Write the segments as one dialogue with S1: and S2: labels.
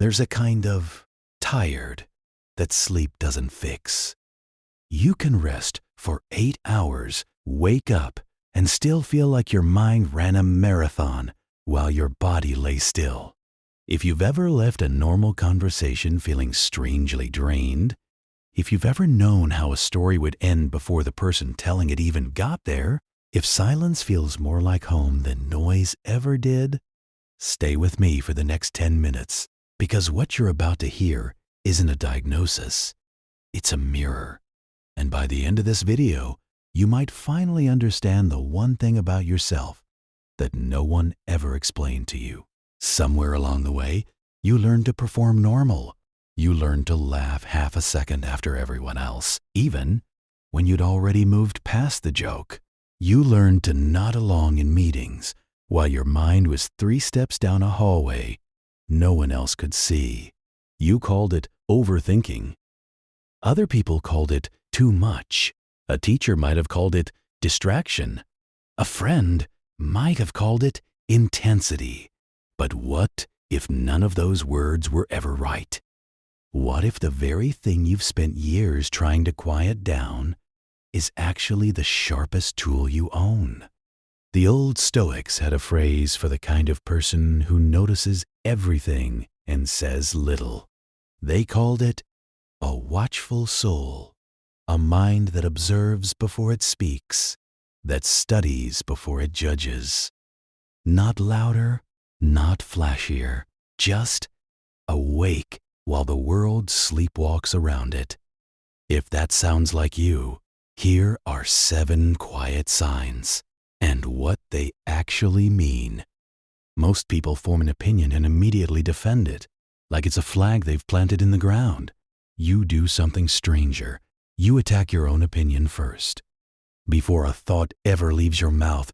S1: There's a kind of tired that sleep doesn't fix. You can rest for 8 hours, wake up, and still feel like your mind ran a marathon while your body lay still. If you've ever left a normal conversation feeling strangely drained, if you've ever known how a story would end before the person telling it even got there, if silence feels more like home than noise ever did, stay with me for the next 10 minutes, because what you're about to hear isn't a diagnosis, it's a mirror. And by the end of this video, you might finally understand the one thing about yourself that no one ever explained to you. Somewhere along the way, you learned to perform normal. You learned to laugh half a second after everyone else, even when you'd already moved past the joke. You learned to nod along in meetings while your mind was 3 steps down a hallway no one else could see. You called it overthinking. Other people called it too much. A teacher might have called it distraction. A friend might have called it intensity. But what if none of those words were ever right? What if the very thing you've spent years trying to quiet down is actually the sharpest tool you own? The old Stoics had a phrase for the kind of person who notices everything and says little. They called it a watchful soul, a mind that observes before it speaks, that studies before it judges. Not louder, not flashier, just awake while the world sleepwalks around it. If that sounds like you, here are 7 quiet signs and what they actually mean. Most people form an opinion and immediately defend it, like it's a flag they've planted in the ground. You do something stranger. You attack your own opinion first. Before a thought ever leaves your mouth,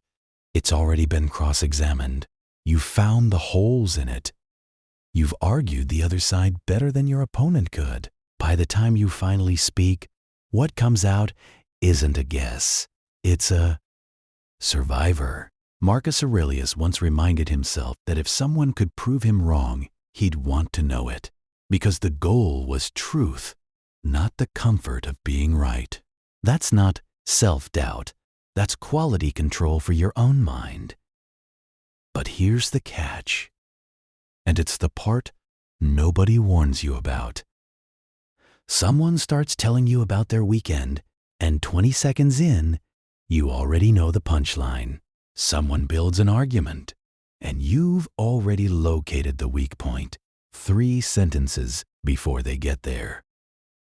S1: it's already been cross-examined. You've found the holes in it. You've argued the other side better than your opponent could. By the time you finally speak, what comes out isn't a guess. It's a survivor. Marcus Aurelius once reminded himself that if someone could prove him wrong, he'd want to know it, because the goal was truth, not the comfort of being right. That's not self-doubt. That's quality control for your own mind. But here's the catch, and it's the part nobody warns you about. Someone starts telling you about their weekend, and 20 seconds in, you already know the punchline. Someone builds an argument, and you've already located the weak point 3 sentences before they get there.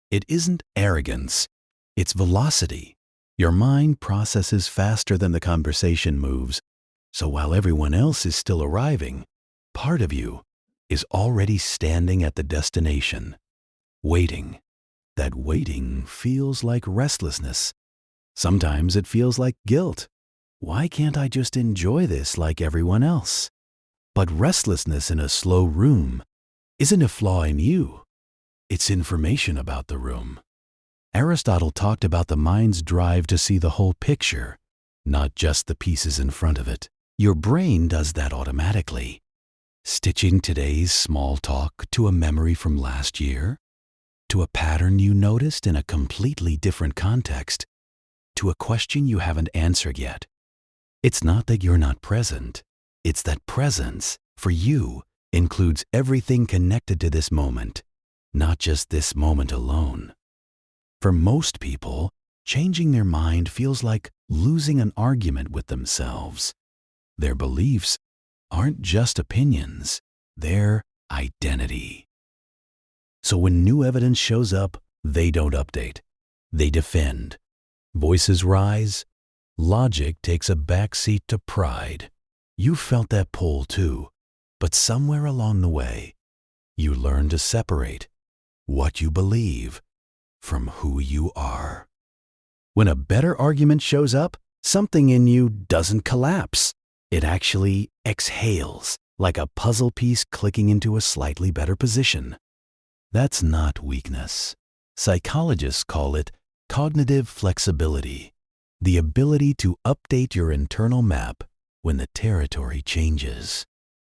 S1: It isn't arrogance, it's velocity. Your mind processes faster than the conversation moves, so while everyone else is still arriving, part of you is already standing at the destination, waiting. That waiting feels like restlessness. Sometimes it feels like guilt. Why can't I just enjoy this like everyone else? But restlessness in a slow room isn't a flaw in you. It's information about the room. Aristotle talked about the mind's drive to see the whole picture, not just the pieces in front of it. Your brain does that automatically, stitching today's small talk to a memory from last year, to a pattern you noticed in a completely different context, to a question you haven't answered yet. It's not that you're not present. It's that presence, for you, includes everything connected to this moment, not just this moment alone. For most people, changing their mind feels like losing an argument with themselves. Their beliefs aren't just opinions, they're identity. So when new evidence shows up, they don't update. They defend. Voices rise. Logic takes a backseat to pride. You felt that pull too, but somewhere along the way, you learn to separate what you believe from who you are. When a better argument shows up, something in you doesn't collapse. It actually exhales, like a puzzle piece clicking into a slightly better position. That's not weakness. Psychologists call it cognitive flexibility, the ability to update your internal map when the territory changes.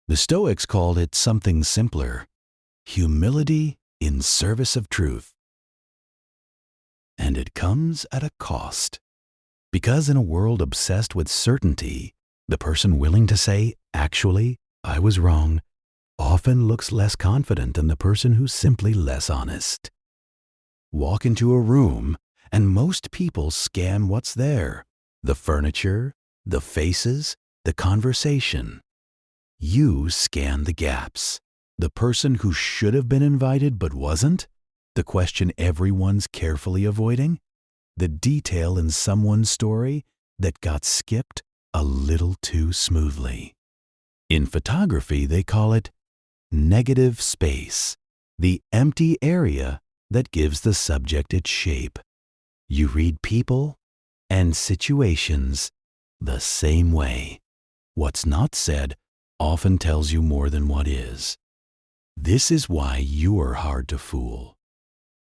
S1: The Stoics called it something simpler, humility in service of truth. And it comes at a cost. Because in a world obsessed with certainty, the person willing to say, "Actually, I was wrong," often looks less confident than the person who's simply less honest. Walk into a room, and most people scan what's there: the furniture, the faces, the conversation. You scan the gaps. The person who should have been invited but wasn't, the question everyone's carefully avoiding, the detail in someone's story that got skipped a little too smoothly. In photography, they call it negative space, the empty area that gives the subject its shape. You read people and situations the same way. What's not said often tells you more than what is. This is why you are hard to fool.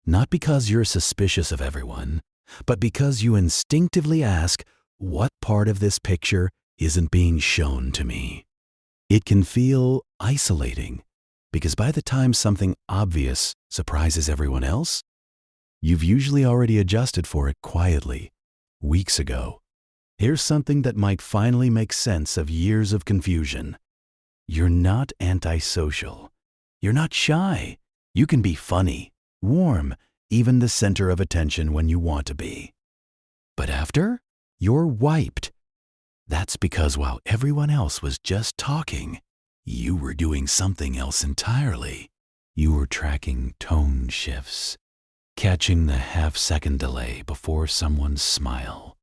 S1: Not because you're suspicious of everyone, but because you instinctively ask, what part of this picture isn't being shown to me? It can feel isolating, because by the time something obvious surprises everyone else, you've usually already adjusted for it quietly, weeks ago. Here's something that might finally make sense of years of confusion. You're not antisocial. You're not shy. You can be funny, warm, even the center of attention when you want to be. But after, you're wiped. That's because while everyone else was just talking, you were doing something else entirely. You were tracking tone shifts, catching the half-second delay before someone's smile,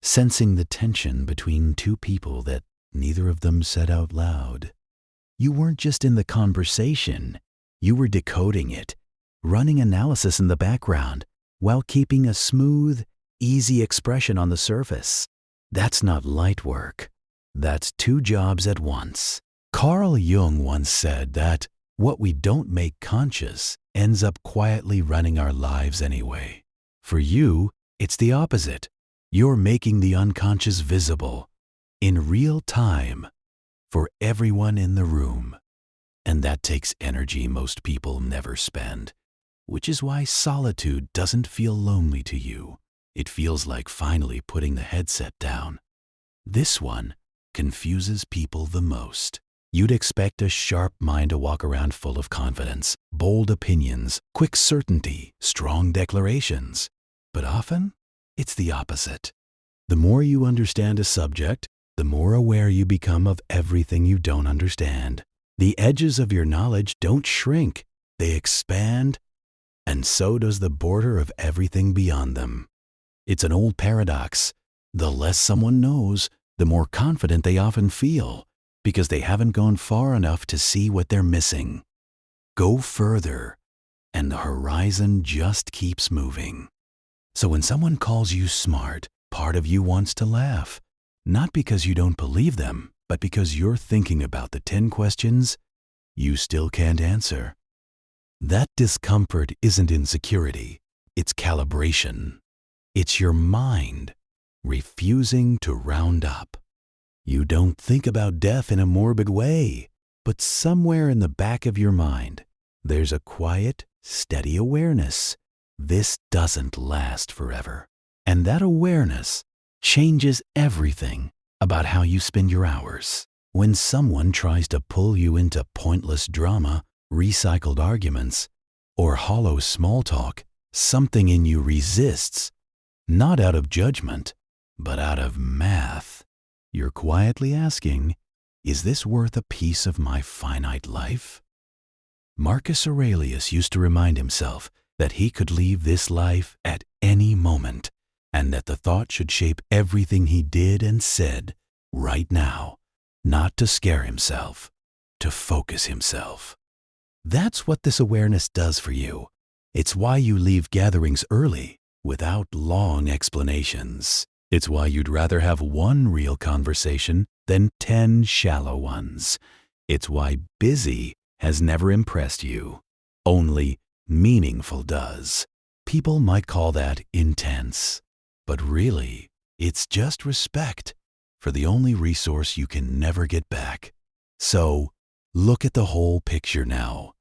S1: sensing the tension between two people that neither of them said out loud. You weren't just in the conversation, you were decoding it, running analysis in the background while keeping a smooth, easy expression on the surface. That's not light work. That's two jobs at once. Carl Jung once said that what we don't make conscious ends up quietly running our lives anyway. For you, it's the opposite. You're making the unconscious visible, in real time, for everyone in the room. And that takes energy most people never spend, which is why solitude doesn't feel lonely to you. It feels like finally putting the headset down. This one confuses people the most. You'd expect a sharp mind to walk around full of confidence, bold opinions, quick certainty, strong declarations. But often, it's the opposite. The more you understand a subject, the more aware you become of everything you don't understand. The edges of your knowledge don't shrink, they expand, and so does the border of everything beyond them. It's an old paradox. The less someone knows, the more confident they often feel, because they haven't gone far enough to see what they're missing. Go further, and the horizon just keeps moving. So when someone calls you smart, part of you wants to laugh, not because you don't believe them, but because you're thinking about the 10 questions you still can't answer. That discomfort isn't insecurity, it's calibration. It's your mind refusing to round up. You don't think about death in a morbid way, but somewhere in the back of your mind, there's a quiet, steady awareness. This doesn't last forever. And that awareness changes everything about how you spend your hours. When someone tries to pull you into pointless drama, recycled arguments, or hollow small talk, something in you resists, not out of judgment, but out of math. You're quietly asking, is this worth a piece of my finite life? Marcus Aurelius used to remind himself that he could leave this life at any moment, and that the thought should shape everything he did and said right now, not to scare himself, to focus himself. That's what this awareness does for you. It's why you leave gatherings early, without long explanations. It's why you'd rather have one real conversation than 10 shallow ones. It's why busy has never impressed you. Only meaningful does. People might call that intense, but really, it's just respect for the only resource you can never get back. So, look at the whole picture now.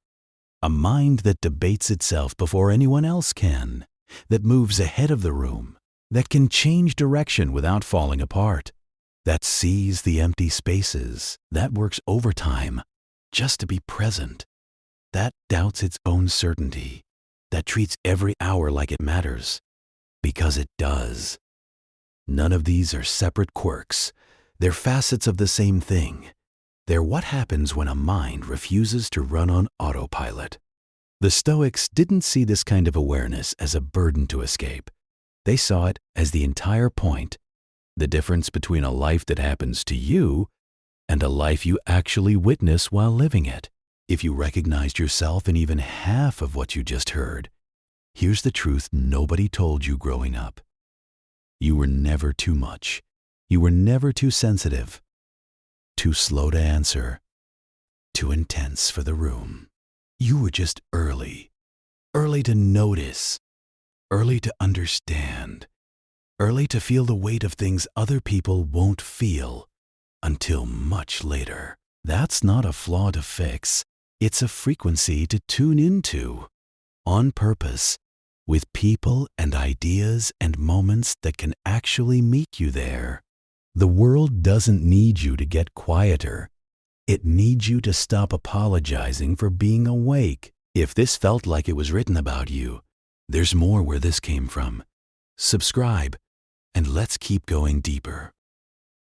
S1: A mind that debates itself before anyone else can, that moves ahead of the room, that can change direction without falling apart, that sees the empty spaces, that works overtime just to be present, that doubts its own certainty, that treats every hour like it matters, because it does. None of these are separate quirks. They're facets of the same thing. They're what happens when a mind refuses to run on autopilot. The Stoics didn't see this kind of awareness as a burden to escape. They saw it as the entire point, the difference between a life that happens to you and a life you actually witness while living it. If you recognized yourself in even half of what you just heard, here's the truth nobody told you growing up. You were never too much. You were never too sensitive, too slow to answer, too intense for the room. You were just early to notice, early to understand, early to feel the weight of things other people won't feel until much later. That's not a flaw to fix. It's a frequency to tune into, on purpose, with people and ideas and moments that can actually meet you there. The world doesn't need you to get quieter. It needs you to stop apologizing for being awake. If this felt like it was written about you, there's more where this came from. Subscribe, and let's keep going deeper.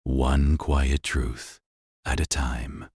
S1: One quiet truth at a time.